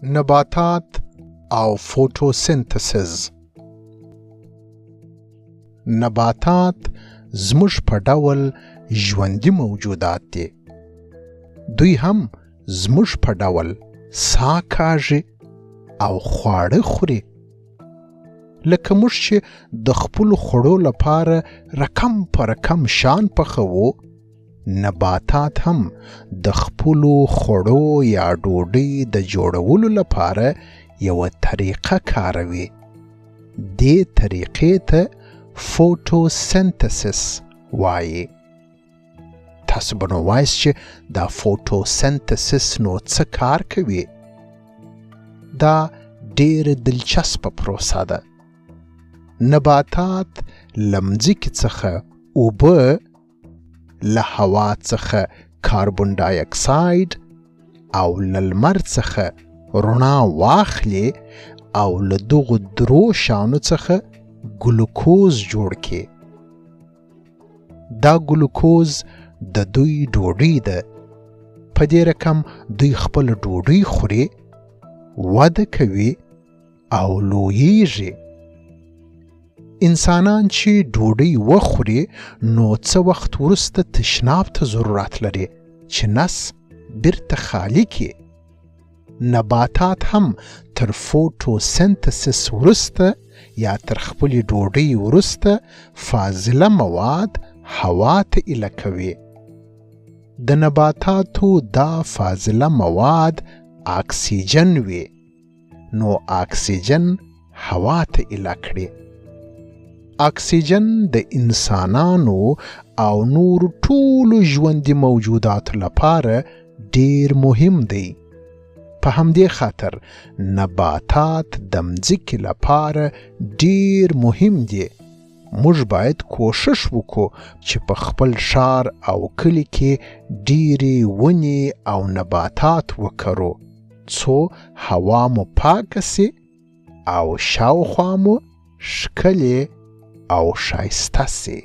نباتات او فوټوسنتسز. نباتات زموږ په ډول ژوندي موجودات دي. دوی هم زموږ په ډول ساه کاږي او خواړه خوري. لکه موږ چې د خپلو خوړو لپاره رقم په رقم شان پخوو، نباتات هم د خپلو خوړو یا ډوډۍ د جوړولو لپاره یوه طریقه کاروي. دې طریقې ته فوټوسنتسس وایي. تاسو به نو وایاست چې دا فوټوسنتسس نو څه کار کوي؟ دا ډېره دلچسپه پروسه ده. نباتات له مځکې څخه اوبه، له هوا څخه کاربن ډای اکساید او له لمر څخه رڼا واخلي او له دغو درو شیانو څخه ګلوکوز جوړ کړي. دا ګلوکوز د دوی ډوډۍ ده. په دې رقم دوی خپل ډوډۍ خوري، وده کوي او لوییږي. انسانان چې ډوډۍ وخوري نو څه وخت وروسته تشناب ته ضرورت لري چې نس بیرته خالي کړي. نباتات هم تر فوټوسنتسس وروسته یا تر خپلې ډوډۍ وروسته فاضله مواد هوا ته ایله کوي. د نباتاتو دا فاضله مواد اکسیجن وي، نو اکسیجن هوا ته ایله کړي. اکسیجن د انسانانو او نور ټولو ژوندي موجوداتو لپاره ډیر مهم دی. په همدې خاطر نباتات د مځکې لپاره ډیر مهم دي. موږ باید کوشش وکړو چې په خپل ښار او کلي کې ډیرې ونې او نباتات وکرو، څو هوا مو پاکه سي او شاوخوا مو ښکلې او ښایسته سي.